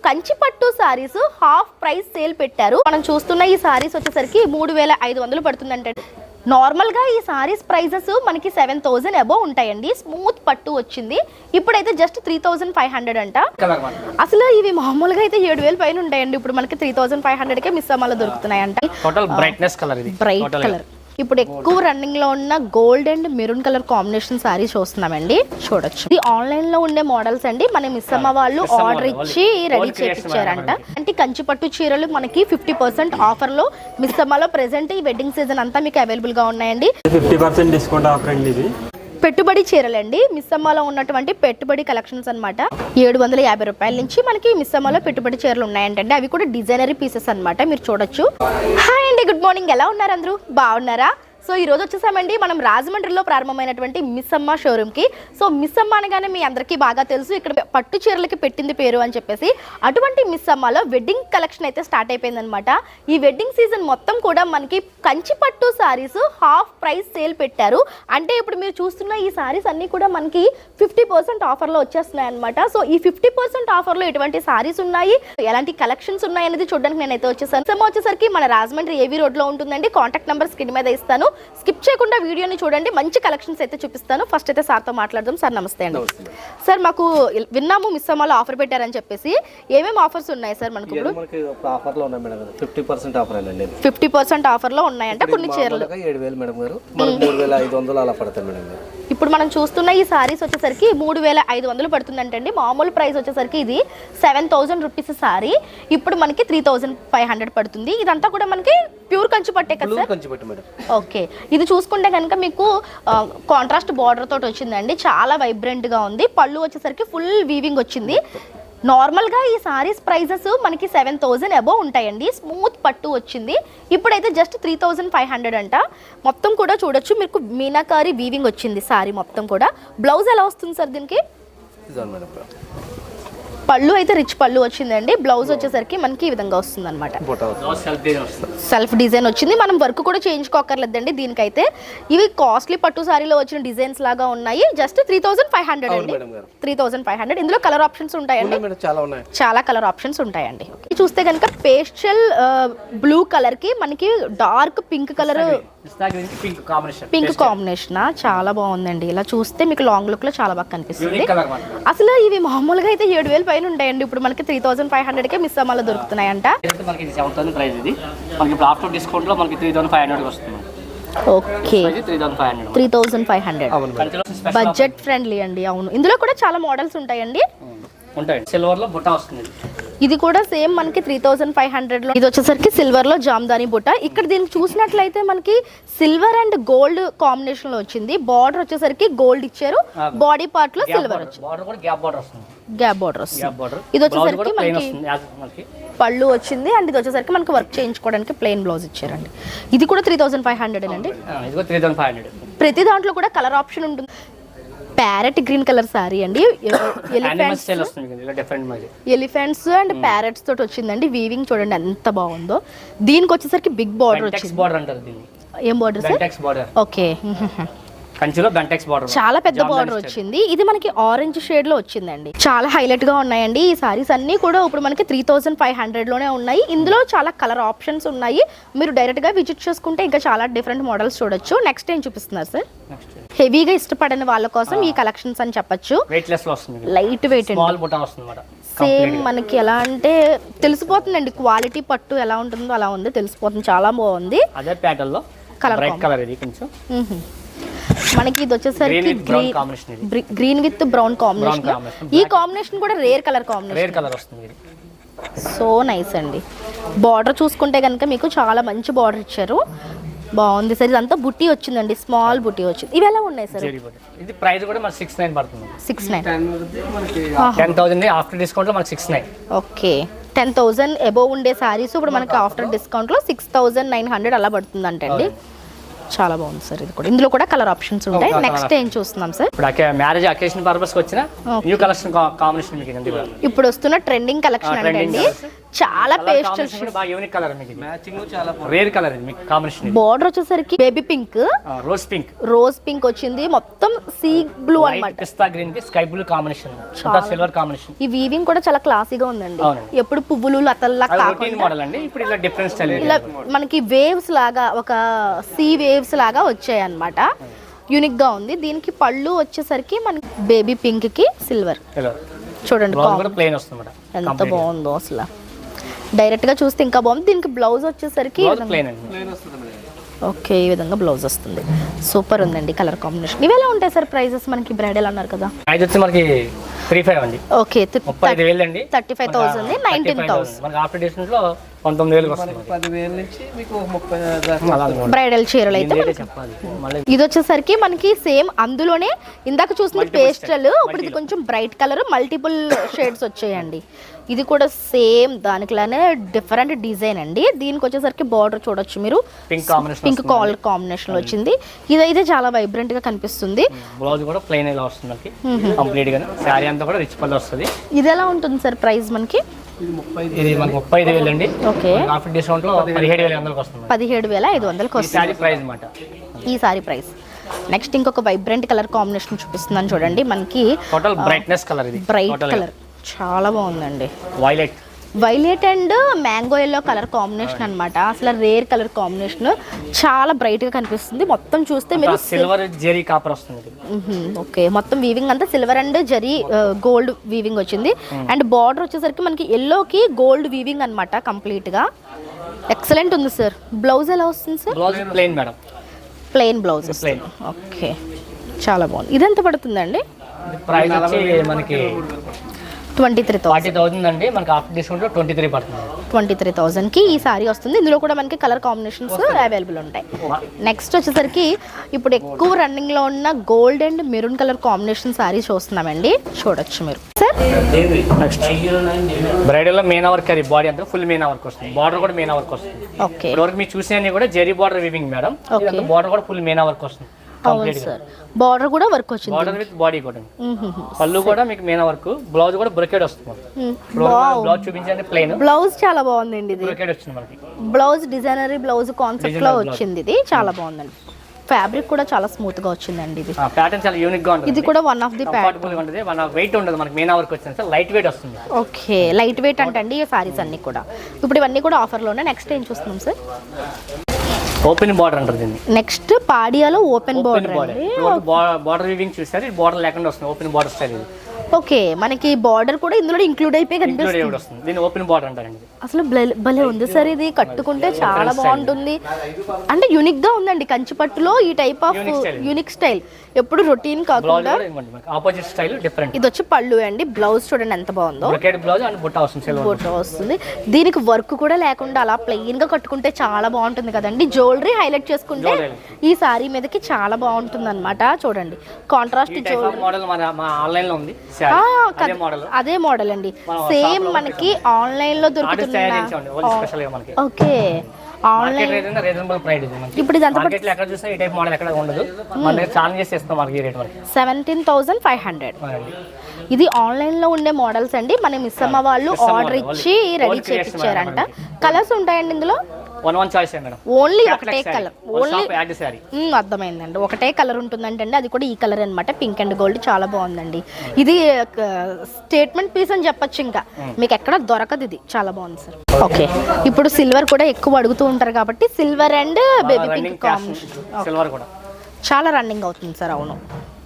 కంచి పట్టు saris half price sale పెట్టారు. మనం చూస్తున్న ఈ సారీస్ వచ్చేసరికి 3500 పడుతుందంటే నార్మల్ గా ఈ సారీస్ ప్రైజెస్ మనకి 7000 అబోవ్ ఉంటాయండి. స్మూత్ పట్టు వచ్చింది. ఇప్పుడైతే జస్ట్ 3500 అంట. అసలు ఇవి మామూలుగా అయితే 7000 పైన ఉంటాయండి. ఇప్పుడు మనకి 3500 కే మిస్ అమ్మాలో దొరుకుతున్నాయంట. టోటల్ బ్రైట్నెస్ కలర్ ఇది. Bright colour. ఇప్పుడు ఎక్కువ రన్నింగ్ లో ఉన్న gold and maroon colour combination saris చూస్తున్నామండి. చూడొచ్చు. ఇది ఆన్లైన్ లో ఉండే మోడల్స్ అండి. మన మిస్ అమ్మ వాళ్ళు ఆర్డర్ ఇచ్చి రెడీ చేయించారంట. అంటే కంచి పట్టు చీరలు మనకి 50% ఆఫర్ లో మిస్ అమ్మలో ప్రెసెంట్ ఈ వెడ్డింగ్ సీజన్ అంతా మీకు అవైలబుల్ గా ఉన్నాయండి. 50% డిస్కౌంట్ ఆఫర్ అండి. ఇది పెట్టుబడి చీరలండి. మిస్ అమ్మలో ఉన్నటువంటి పెట్టుబడి కలెక్షన్స్ అనమాట. 750 రూపాయల నుంచి మనకి మిస్ అమ్మలో పెట్టుబడి చీరలు ఉన్నాయంటే అవి కూడా డిజైనరీ పీసెస్ అనమాట. మీరు చూడొచ్చు. హాయ్ అండి, గుడ్ మార్నింగ్. ఎలా ఉన్నారు అందరూ? బాగున్నారా? సో ఈ రోజు వచ్చేసామండి మనం రాజమండ్రిలో ప్రారంభమైనటువంటి మిస్ అమ్మ షోరూమ్ కి. సో మిస్ అమ్మ అనగానే మీ అందరికీ బాగా తెలుసు, ఇక్కడ పట్టు చీరలకి పెట్టింది పేరు అని చెప్పేసి. అటువంటి మిస్ అమ్మలో వెడ్డింగ్ కలెక్షన్ అయితే స్టార్ట్ అయిపోయింది అనమాట. ఈ వెడ్డింగ్ సీజన్ మొత్తం కూడా మనకి కంచి పట్టు సారీస్ హాఫ్ ప్రైస్ సేల్ పెట్టారు. అంటే ఇప్పుడు మీరు చూస్తున్న ఈ సారీస్ అన్ని కూడా మనకి 50% ఆఫర్ లో వచ్చేస్తున్నాయి అనమాట. సో ఈ 50% ఆఫర్ లో ఎటువంటి సారీస్ ఉన్నాయి, ఎలాంటి కలెక్షన్స్ ఉన్నాయి అనేది చూడడానికి నేనైతే వచ్చేసాను. మిస్ అమ్మ వచ్చేసరికి మన రాజమండ్రి ఏవీ రోడ్ లో ఉంటుందండి. కాంటాక్ట్ నెంబర్ స్క్రీన్ మీద ఇస్తాను. స్కిప్ చేయకుండా వీడియోని చూడండి. మంచి కలెక్షన్స్ అయితే చూపిస్తాను. ఫస్ట్ అయితే సార్తో మాట్లాడదాం. సార్ నమస్తే అండి. సార్ మాకు విన్నాము మిస్ అమ్మలో ఆఫర్ పెట్టారని చెప్పేసి. ఏమేమి ఆఫర్స్ ఉన్నాయి సార్ మనకు? ఇప్పుడు 50% ఆఫర్ అండి. 50% ఆఫర్ లో ఉన్నాయంట కొన్ని చీరలు. 7000 మేడం గారు, మనకు 3500 అలా పడతాయి మేడం గారు. ఇప్పుడు మనం చూస్తున్న ఈ సారీస్ వచ్చేసరికి 3500 పడుతుందంటండి. మామూలు ప్రైస్ వచ్చేసరికి ఇది 7000 రూపీస్ సారీ. ఇప్పుడు మనకి 3500 పడుతుంది. ఇదంతా కూడా మనకి ప్యూర్ కంచి పట్టే కదా సార్? కంచి పట్టు మేడం. ఓకే. ఇది చూసుకుంటే కనుక మీకు కాంట్రాస్ట్ బార్డర్ తోటి వచ్చిందండి. చాలా వైబ్రెంట్ గా ఉంది. పళ్ళు వచ్చేసరికి ఫుల్ వీవింగ్ వచ్చింది. నార్మల్ గా ఈ సారీస్ ప్రైజెస్ మనకి 7000 అబోవ్ ఉంటాయండి. స్మూత్ పట్టు వచ్చింది. ఇప్పుడైతే జస్ట్ 3500 అంట. మొత్తం కూడా చూడొచ్చు మీకు మీనాకారి వీవింగ్ వచ్చింది సారీ మొత్తం కూడా. బ్లౌజ్ ఎలా వస్తుంది సార్ దీనికి? పళ్ళు అయితే రిచ్ పళ్ళు వచ్చిందండి. బ్లౌజ్ వచ్చేసరికి మనకి ఈ విధంగా వస్తుంది అనమాట. సెల్ఫ్ డిజైన్ వచ్చింది. మనం వర్క్ కూడా చేయించుకోకర్లేదండి దీనికైతే. ఇవి కాస్ట్లీ పట్టు సారీలో వచ్చిన డిజైన్స్ లాగా ఉన్నాయి. జస్ట్ 3500 అండి. 3500. ఇందులో కలర్ ఆప్షన్స్ ఉంటాయండి. చాలా కలర్ ఆప్షన్స్ ఉంటాయండి. చూస్తే కనుక పేస్టల్ బ్లూ కలర్ కి మనకి dark pink colour, pink combination చాలా బాగుందండి. ఇలా చూస్తే మీకు లాంగ్ లుక్ లో చాలా బాగా కనిపిస్తుంది. అసలు ఇవి మామూలుగా అయితే 7000 పైన ఉంటాయండి. ఇప్పుడు మనకి 3500 కే మిస్ అమ్మాలో దొరుకుతున్నాయంట. ఓకే, 3500 బడ్జెట్ ఫ్రెండ్లీ అండి. అవును, ఇందులో కూడా చాలా మోడల్స్ ఉంటాయండి. సిల్వర్ లో బుట్ట వస్తుంది. ఇది కూడా సేమ్ మనకి 3500 లో. ఇది వచ్చేసరికి సిల్వర్ లో జామ్దాని బుట్ట. ఇక్కడ దీనికి చూసినట్లయితే మనకి సిల్వర్ అండ్ గోల్డ్ కాంబినేషన్ లో వచ్చింది. బార్డర్ వచ్చేసరికి గోల్డ్ ఇచ్చారు. బాడీ పార్ట్ లో సిల్వర్ వచ్చింది. గ్యాప్ బార్డర్ వస్తుంది. ఇది వచ్చేసరికి మనకి పళ్ళు వచ్చింది. అండ్ ఇది వచ్చేసరికి మనకి వర్క్ చేయించుకోవడానికి ప్లెయిన్ బ్లౌజ్ ఇచ్చారండి. ఇది కూడా 3500 అండి. ప్రతి దాంట్లో కూడా కలర్ ఆప్షన్ ఉంటుంది. ప్యారెట్ గ్రీన్ కలర్ సారీ అండి. ఎలిఫెంట్స్ అండ్ ప్యారెట్స్ తోటి వచ్చిందండి. వీవింగ్ చూడండి ఎంత బాగుందో. దీనికి వచ్చేసరికి బిగ్ బార్డర్ వచ్చింది. ఏం బార్డర్ సార్? ఓకే, చాలా పెద్ద బార్డర్ వచ్చింది. ఇది మనకి ఆరెంజ్ షేడ్ లో వచ్చిందండి. చాలా హైలైట్ గా ఉన్నాయండి ఈ సారీస్ అన్ని కూడా. ఇప్పుడు మనకి 3500 లోనే ఉన్నాయి. ఇందులో చాలా కలర్ ఆప్షన్స్ ఉన్నాయి. మీరు డైరెక్ట్ గా విజిట్ చేసుకుంటే ఇంకా చాలా డిఫరెంట్ మోడల్స్ చూడొచ్చు. నెక్స్ట్ ఏం చూపిస్తున్నారు సార్? హెవీగా ఇష్టపడని వాళ్ళ కోసం ఈ కలెక్షన్స్ అని చెప్పొచ్చు. లైట్ వెయిట్ అండి. సేమ్ మనకి ఎలా అంటే తెలిసిపోతుందండి క్వాలిటీ. పట్టు ఎలా ఉంటుందో అలా ఉంది, తెలిసిపోతుంది. చాలా బాగుంది. మనకి ఇది వచ్చేసరికి గ్రీన్ విత్ బ్రౌన్ కాంబినేషన్. ఈ కాంబినేషన్ కూడా rare colour combination. So nice అండి. బార్డర్ చూసుకుంటే కనుక మీకు చాలా మంచి బార్డర్ ఇచ్చారు. బాగుంది సార్. ఇదంతా బుట్టి వచ్చిందండి. స్మాల్ బుట్టి వచ్చింది. ఇవి ఎలా ఉన్నాయి సార్? ఇది ప్రైస్ కూడా మనకి 69 పడుతుంది. 69. 10,000 ఆఫ్టర్ డిస్కౌంట్ లో మనకి 69. ఓకే, 10,000 అబోవ్ ఉండే సారీస్ ఇప్పుడు మనకి ఆఫ్టర్ డిస్కౌంట్ లో 6900 అలా పడుతుంది అంటండి. చాలా బాగుంది సార్. ఇది కూడా ఇందులో కూడా కలర్ ఆప్షన్స్ ఉంటాయి. నెక్స్ట్ ఏం చూస్తున్నాం సార్? ఇప్పుడు మ్యారేజ్ అకేషన్ పర్పస్ కి వచ్చిన న్యూ కలెక్షన్ కాంబినేషన్. ఇప్పుడు వస్తున్న ట్రెండింగ్ కలెక్షన్ అండి. చాలా పేస్టల్ కాంబినేషన్ కూడా బాగా యూనిక్ కలర్ మీకు ఇది మ్యాచింగ్ చాలా రేర్ కలర్ ఇది మీకు కాంబినేషన్ బార్డర్ వచ్చేసరికి బేబీ పింక్, రోజ్ పింక్ వచ్చింది, మొత్తం సీ బ్లూ అన్నమాట. పిస్తా గ్రీన్ కి sky blue combination silver combination. ఈ వీవింగ్ కూడా చాలా క్లాసీగా ఉందండి. అవునండి. ఎప్పుడు పువ్వులు లతల్లా రొటీన్ కాకుండా మోడల్ అండి. ఇప్పుడు ఇలా డిఫరెంట్ స్టైల్ ఇలా మనకి వేవ్స్ లాగా, ఒక సీ వేవ్స్ లాగా వచ్చాయి అన్నమాట. యూనిక్ గా ఉంది. దీనికి పళ్ళు వచ్చేసరికి మనకి బేబీ పింక్ కి సిల్వర్ చూడండి. కూడా ప్లెయిన్ వస్తుంది మేడం. ఎంత బాగుందో అసలు. డైరెక్ట్ గా చూస్తే ఇంకా బాగుంది. దీనికి బ్లౌజ్ వచ్చేసరికి ప్లెయిన్ అండి. ప్లేన్ వస్తుంది మేడం. ఓకే, ఈ విధంగా బ్లౌజ్ వస్తుంది. సూపర్ ఉందండి కలర్ కాంబినేషన్. ఇవి ఎలా ఉంటాయి సార్ ప్రైజెస్? మనకి బ్రైడల్ అన్నారు కదా, ప్రైస్ వచ్చి మనకి 35 అండి. ఓకే, 35,000 అండి. 35,000, 19,000. మనకి ఆఫ్టర్ డిస్కౌంట్ లో 19,000 వస్తుంది. 10,000 నుంచి మీకు 30,000 అలాగే బ్రైడల్ చీరలు అయితే ఇదే మనకి. చెప్పాలి. మళ్ళీ ఇది వచ్చేసరికి మనకి సేమ్ అందులోనే ఇందాక చూసిన పేస్టల్, ఇప్పుడు ఇది కొంచెం బ్రైట్ కలర్, మల్టిపుల్ షేడ్స్ వచ్చాయండి. ఇది కూడా సేమ్ దానికిలానే డిఫరెంట్ డిజైన్ అండి. దీనికి వచ్చేసరికి బార్డర్ చూడొచ్చు మీరు, pink combination pink colour combination వచ్చింది. ఇదైతే చాలా వైబ్రెంట్ గా కనిపిస్తుంది. బ్లౌజ్ కూడా ప్లెయిన్ ఇలా వస్తుంది మనకి కంప్లీట్ గా. శారీ అంతా కూడా రిచ్ పళ్ళు వస్తుంది. ఇది ఎలా ఉంటుంది సార్ ప్రైస్ మనకి? ఇది మనకి 35,000 అండి. ఓకే, ఆఫ్టర్ డిస్కౌంట్ లో 17,500 వస్తుంది. 17,500 ఈ శారీ ప్రైస్ అన్నమాట. ఈ సారీ ప్రైస్. నెక్స్ట్ ఇంకొక వైబ్రెంట్ కలర్ కాంబినేషన్ చూపిస్తున్నాను చూడండి. మనకి టోటల్ బ్రైట్నెస్ కలర్ ఇది. బ్రైట్ కలర్ చాలా బాగుందండి. Violet and mango yellow colour combination అన్నమాట. అసలు రేర్ కలర్ కాంబినేషన్, చాలా బ్రైట్ గా కనిపిస్తుంది. మొత్తం చూస్తే మీరు సిల్వర్ జెరీ కాపర్ వస్తుంది. ఓకే, మొత్తం వీవింగ్ అంతా silver and zari gold weaving వచ్చింది. అండ్ బార్డర్ వచ్చేసరికి మనకి ఎల్లోకి గోల్డ్ వీవింగ్ అన్నమాట కంప్లీట్ గా. ఎక్సలెంట్ ఉంది సార్. బ్లౌజ్ ఎలా వస్తుంది sir? Blouse plain madam. Plain blouse. Okay, చాలా బాగుంది. ఇది ఎంత పడుతుందండి? ప్రైస్ వచ్చి మనకి 23,000 అండి. మనకి ఆఫ్టర్ డిస్కౌంట్ 23 పడుతుంది. 23,000 కి ఈ సారీ వస్తుంది. ఇందులో కూడా మనకి కలర్ కాంబినేషన్స్ అవైలబుల్ ఉంటాయి. నెక్స్ట్ వచ్చేసరికి ఇప్పుడు ఎక్కువ రన్నింగ్ లో ఉన్న gold and maroon colour combination sari చూస్తున్నామండి. చూడొచ్చు మీరు సార్. బ్రైడల్ లో మీనా వర్క్ అది బాడీ అంతా ఫుల్ మీనా వర్క్ వస్తుంది. బార్డర్ కూడా మీనా వర్క్ వస్తుంది. ఓకే, ఇప్పటివరకు మీరు చూసినవి కూడా zari border weaving madam. Border కూడా ఫుల్ మీనా వర్క్ వస్తుంది. అవును సార్, బార్డర్ కూడా వర్క్ వచ్చింది. బార్డర్ విత్ బాడీ కూడా. పళ్ళు కూడా మీకు మీనా వర్క్, బ్లౌజ్ కూడా బ్రొకెట్ వస్తుంది. బ్లౌజ్ చూపించండి ప్లెయిన్. బ్లౌజ్ చాలా బాగుందండి. ఇది బ్రొకెట్ వచ్చింది మనకి. బ్లౌజ్ డిజైనరీ బ్లౌజ్ కాన్సెప్ట్ లో వచ్చింది. ఇది చాలా బాగుందండి. ఫ్యాబ్రిక్ కూడా చాలా స్మూత్ గా వచ్చిందండి. ఇది ప్యాటర్న్ చాలా యూనిక్ గా ఉంటుంది. ఇది కూడా వన్ ఆఫ్ ది కంఫర్టబుల్ గా ఉంటుంది. మన వెయిట్ ఉండదు. మనకి మీనా వర్క్ వచ్చింది సార్, లైట్ వెయిట్ వస్తుంది. ఓకే, లైట్ వెయిట్ అంటండి ఈ సారీస్ అన్ని కూడా. ఇప్పుడు ఇవన్నీ కూడా ఆఫర్ లోనే. నెక్స్ట్ ఏం చూస్తున్నాం సార్? ఓపెన్ బార్డర్ అంటారు దీన్ని. నెక్స్ట్ పాడియాలో ఓపెన్ బార్డర్. బార్డర్ వీవింగ్ చూసారు, ఇది బార్డర్ లేకుండా వస్తుంది. ఓపెన్ బార్డర్ స్టైల్ ఇది. ఓకే, మనకి బార్డర్ కూడా ఇందులో ఇంక్లూడ్ అయిపోయి కనిపిస్తుంది. దీన్ని ఓపెన్ బార్డర్ అంటారండి. అసలు భలే ఉంది సార్. ఇది కట్టుకుంటే చాలా బాగుంటుంది. అంటే యూనిక్ గా ఉందండి. కంచి పట్టులో ఈ టైప్ ఆఫ్ యూనిక్ స్టైల్, ఎప్పుడు రొటీన్ కాకుండా ఆపోజిట్ స్టైల్ డిఫరెంట్. ఇది వచ్చి పళ్ళు అండి. బ్లౌజ్ చూడండి ఎంత బాగుందో. బ్లౌజ్ అండ్ బుట్ట వస్తుంది. బుట్ట వస్తుంది. దీనికి వర్క్ కూడా లేకుండా అలా ప్లెయిన్ గా కట్టుకుంటే చాలా బాగుంటుంది కదండి. జ్యువెలరీ హైలైట్ చేసుకుంటే ఈ సారీ మీదకి చాలా బాగుంటుంది అనమాట. చూడండి కాంట్రాస్ట్ జ్యువెలరీ మోడల్ మన ఆన్లైన్ లో ఉంది. అదే మోడల్ అండి. సేమ్ మనకి ఆన్లైన్ లో దొరుకుతుంది. ఓకే, ఆన్లైన్ ఇప్పుడు ఇది ఎంత? 17,500. ఇది ఆన్లైన్ లో ఉండే మోడల్స్ అండి. మన మిస్ అమ్మ వాళ్ళు ఆర్డర్ ఇచ్చి రెడీ చేయించారంట. కలర్స్ ఉంటాయండి ఇందులో? ఓన్లీ ఒకటే కలర్. అర్థమైందండి, ఒకటే కలర్ ఉంటుందంటే అది కూడా ఈ కలర్ అనమాట. పింక్ అండ్ గోల్డ్ చాలా బాగుందండి. ఇది స్టేట్మెంట్ పీస్ అని చెప్పొచ్చు. ఇంకా మీకు ఎక్కడ దొరకదు. ఇది చాలా బాగుంది సార్. ఓకే, ఇప్పుడు సిల్వర్ కూడా ఎక్కువ అడుగుతూ ఉంటారు కాబట్టి silver and baby pink combination silver కూడా చాలా రన్నింగ్ అవుతుంది సార్. అవును,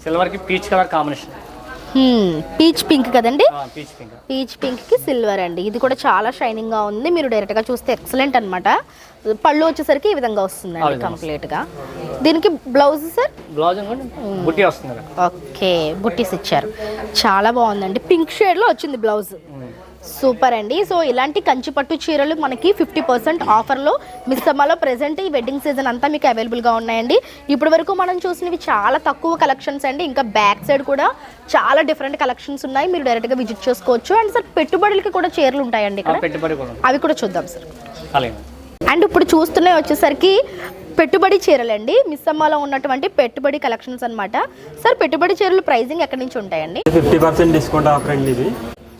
సిల్వర్ కి peach colour combination. Peach pink కదండి. పీచ్ పింక్ కి సిల్వర్ అండి. ఇది కూడా చాలా షైనింగ్ గా ఉంది. మీరు డైరెక్ట్ గా చూస్తే ఎక్సలెంట్ అన్నమాట. పళ్ళు వచ్చేసరికి ఈ విధంగా వస్తుందండి కంప్లీట్ గా. దీనికి బ్లౌజ్ సార్? బ్లౌజ్ బుట్టి వస్తుంది. ఓకే, బుట్టీస్ ఇచ్చారు. చాలా బాగుందండి. పింక్ షేడ్ లో వచ్చింది బ్లౌజ్. సూపర్ అండి. సో ఇలాంటి కంచి పట్టు చీరలు మనకి 50% ఆఫర్లో మిస్ అమ్మలో ప్రెసెంట్ ఈ వెడ్డింగ్ సీజన్ అంతా మీకు అవైలబుల్గా ఉన్నాయండి. ఇప్పటి వరకు మనం చూసినవి చాలా తక్కువ కలెక్షన్స్ అండి. ఇంకా బ్యాక్ సైడ్ కూడా చాలా డిఫరెంట్ కలెక్షన్స్ ఉన్నాయి. మీరు డైరెక్ట్గా విజిట్ చేసుకోవచ్చు. అండ్ సార్ పెట్టుబడులకి కూడా చీరలు ఉంటాయండి ఇక్కడ, అవి కూడా చూద్దాం సార్. అండ్ ఇప్పుడు చూస్తున్నాయి వచ్చేసరికి పెట్టుబడి చీరలండి. మిస్ అమ్మలో ఉన్నటువంటి పెట్టుబడి కలెక్షన్స్ అన్నమాట. సార్ పెట్టుబడి చీరలు ప్రైజింగ్ ఎక్కడి నుంచి ఉంటాయండి? 50% డిస్కౌంట్ ఆఫర్ అండి ఇది.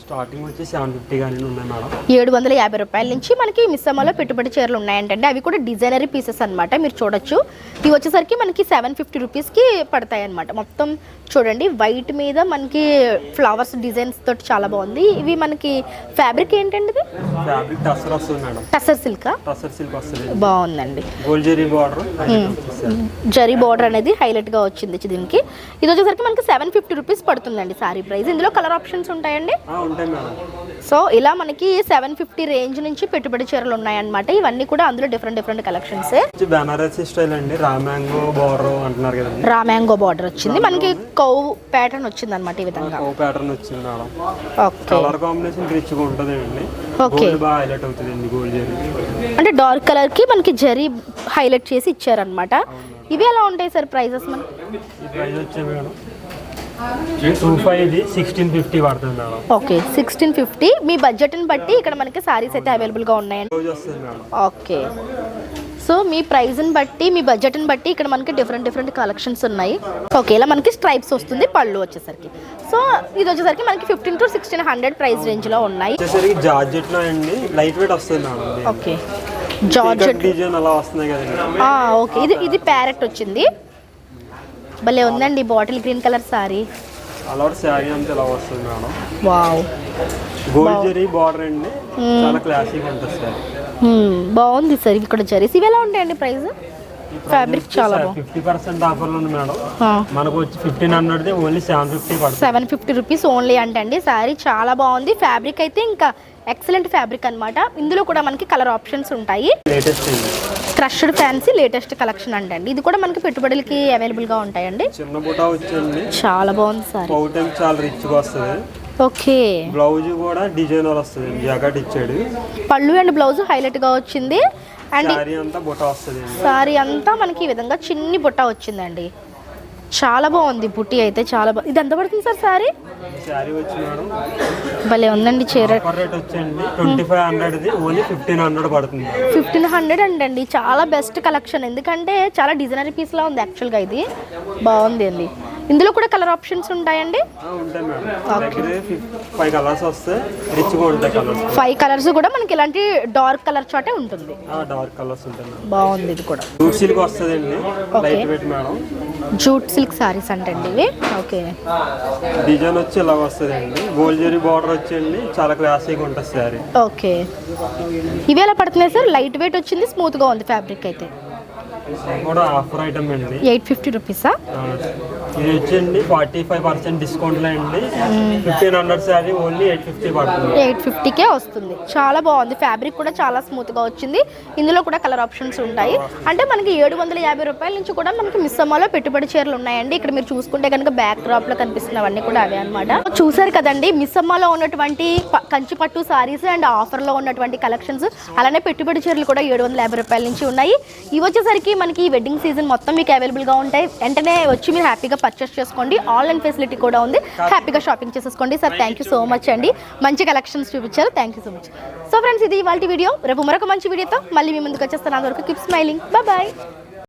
స్టార్టింగ్ వచ్చి 750 కానీ ఉన్నాయి మేడం. 750 రూపాయల నుంచి మనకి మిస్సమ్మలో పెట్టుబడి చీరలు ఉన్నాయంటే అవి కూడా డిజైనరీ పీసెస్ అన్నమాట. మీరు చూడొచ్చు ఇవి వచ్చేసరికి మనకి 750 రూపీస్కి పడతాయి అన్నమాట. మొత్తం చూడండి వైట్ మీద మనకి ఫ్లవర్స్ డిజైన్స్ తోటి చాలా బాగుంది. ఇవి మనకి ఫ్యాబ్రిక్ ఏంటండి? ఇది ఫ్యాబ్రిక్ టసర్ వస్తుంది madam. Tussar silk. Tussar silk వస్తుంది. బాగుందండి. Gold zari border. Zari border అనేది హైలైట్గా వచ్చింది దీనికి. ఇది వచ్చేసరికి మనకి 750 రూపీస్ పడుతుందండి సారీ ప్రైస్. ఇందులో కలర్ ఆప్షన్స్ ఉంటాయండి. ఉంటాయి మేడం. సో ఇలా మనకి 750 రేంజ్ నుంచి పెట్టుబడి చీరలు ఉన్నాయన్నమాట. ఇవన్నీ కూడా అందులో డిఫరెంట్ కలెక్షన్స్. బెనారసీ స్టైల్ అండి. రామ్యాంగో బార్డర్ అంటున్నారు కదండి. రామ్యాంగో బార్డర్ వచ్చింది మనకి. కౌ ప్యాటర్న్ వచ్చింది అనమాట. ఈ విధంగా కౌ ప్యాటర్న్ వచ్చింది madam. Okay. Colour combination rich గా ఉంటదండి. ఓకే. గోల్డ్ బాగా హైలైట్ అవుతుందండి. గోల్డ్ జరీ అంటే డార్క్ కలర్ కి మనకి జరీ హైలైట్ చేసి ఇచ్చారనమాట. ఇవి ఎలా ఉంటాయి సార్ ప్రైజెస్ మనకి? ఈ ప్రైస్ వచ్చే మేడం 25 1650 పడుతుంది మేడం. ఓకే 1650. మీ బడ్జెట్ని బట్టి ఇక్కడ మనకి సారీస్ అయితే అవైలబుల్గా ఉన్నాయండి. రోజు వస్తుంది మేడం. ఓకే. సో మీ ప్రైస్ని బట్టి మీ బడ్జెట్ని బట్టి ఇక్కడ మనకి డిఫరెంట్ కలెక్షన్స్ ఉన్నాయి. ఓకే. ఇలా మనకి స్ట్రైప్స్ వస్తుంది పళ్ళు వచ్చేసరికి. సో ఇది వచ్చేసరికి మనకి 1500 to 1600 ప్రైస్ రేంజ్లో ఉన్నాయి. వచ్చేసరికి జార్జెట్లో అండి లైట్ వెయిట్ వస్తుంది మేడం. ఓకే. జార్జెట్ డిజైన్ అలా వస్తున్నాయి కదండి. ఓకే. ఇది ప్యారెట్ వచ్చింది. భలే ఉందండి బాటిల్ గ్రీన్ కలర్ సారీ. అలా శారీ అంతా ఇలా వస్తుంది madam. Wow. Gold zari border అండి. చాలా క్లాసిక్ ఉంటుంది సార్. బాగుంది సార్. ఇక్కడ జరీస్ ఇవి ఎలా ఉంటాయండి ప్రైస్? ఫ్యాబ్రిక్ చాలా బాగుంది. 50% ఆఫర్లు ఉంది మేడం. మనకు వచ్చి 1500 ఓన్లీ 750 పడుతుంది. 750 రూపీస్ ఓన్లీ అంటే అండి. శారీ చాలా బాగుంది. ఫ్యాబ్రిక్ అయితే ఇంకా ఎక్సలెంట్ ఫ్యాబ్రిక్ అన్నమాట. ఇందులో కూడా మనకి కలర్ ఆప్షన్స్ ఉంటాయి. Latest crushed fancy latest collection అంటే అండి. ఇది కూడా మనకి పెట్టుబడులకి అవైలబుల్ గా ఉంటాయండి. చిన్న బుటా వచ్చండి. చాలా బాగుంది సార్. పౌటం చాలా రిచ్ గా వస్తుంది. ఓకే. బ్లౌజ్ కూడా డిజైనర్ వస్తుంది. జాకెట్ ఇచ్చాడు. పళ్ళు అండ్ బ్లౌజ్ హైలైట్ గా వచ్చింది. అండ్ సారీ అంతా బుటా వస్తుంది. సారీ అంతా మనకి ఈ విధంగా చిన్ని బుట్ట వచ్చిందండి. చాలా బాగుంది బుట్టి అయితే. చాలా బాగుంది. ఇది ఎంత పడుతుంది సార్ సారీ? సారీ వచ్చి మేడం భలే ఉందండి చీర. రేట్ వచ్చండి 2500 ఓన్లీ 1500 పడుతుంది. 1500 అండి. చాలా బెస్ట్ కలెక్షన్. ఎందుకంటే చాలా డిజైనరీ పీస్ లా ఉంది యాక్చువల్గా. ఇది బాగుంది అండి. ఇందులో కూడా కలర్ ఆప్షన్స్ ఉంటాయండి. ఉంటాయి మేడం. 5 కలర్స్ వస్తాయి. రిచ్గా ఉంటాయి కలర్స్. 5 కలర్స్ కూడా మనకి ఇలాంటి డార్క్ కలర్ చాటే ఉంటుంది. డార్క్ కలర్స్ ఉంటాయి. బాగుంది. ఇది కూడా జూట్ సిల్క్ వస్తుందండి. Light weight madam. Jute silk saris అంటే అండి ఇవి. ఓకే. డిజైన్ వచ్చి ఇలా వస్తుందండి. గోల్డ్ జరీ బార్డర్ వచ్చండి. చాలా క్లాసిక్ ఉంటుంది సారీ. ఓకే. ఇవి ఎలా పడుతున్నాయి సార్? లైట్ వెయిట్ వచ్చింది. స్మూత్ గా ఉంది ఫ్యాబ్రిక్ అయితే. కూడా ఆఫర్ ఐటమ్ అండి. 850 రూపీసా? ఇది వచ్చండి 45% డిస్కౌంట్లో అండి. 1500 శారీ ఓన్లీ 850 పడుతుంది. 850కే వస్తుంది. చాలా బాగుంది. ఫ్యాబ్రిక్ కూడా చాలా స్మూత్గా వచ్చింది. ఇందులో కూడా కలర్ ఆప్షన్స్ ఉంటాయి. అంటే మనకి 750 రూపాయల నుంచి కూడా మనకి మిస్సమ్మలో పెట్టుబడి చీరలు ఉన్నాయండి. ఇక్కడ మీరు చూసుకుంటే కనుక బ్యాక్ డ్రాప్లో కనిపిస్తున్నవన్నీ కూడా అవే అనమాట. చూసారు కదండి మిస్సమ్మలో ఉన్నటువంటి కంచి పట్టు సారీస్ అండ్ ఆఫర్లో ఉన్నటువంటి కలెక్షన్స్. అలానే పెట్టుబడి చీరలు కూడా 750 రూపాయల నుంచి ఉన్నాయి. ఇవి వచ్చేసరికి మనకి వెడ్డింగ్ సీజన్ మొత్తం మీకు అవైలబుల్గా ఉంటాయి. వెంటనే వచ్చి మీరు హ్యాపీగా పర్చేస్ చేసుకోండి. ఆన్లైన్ ఫెసిలిటీ కూడా ఉంది. హ్యాపీగా షాపింగ్ చేసేసుకోండి. Sir thank you so much అండి. మంచి కలెక్షన్స్ చూపించారు. Thank you so much. So friends ఇది ఇవాళ వీడియో. రేపు మరొక మంచి వీడియోతో మళ్ళీ మీ ముందుకు వచ్చేస్తాను. అంతవరకు కీప్ స్మైలింగ్. బాయ్.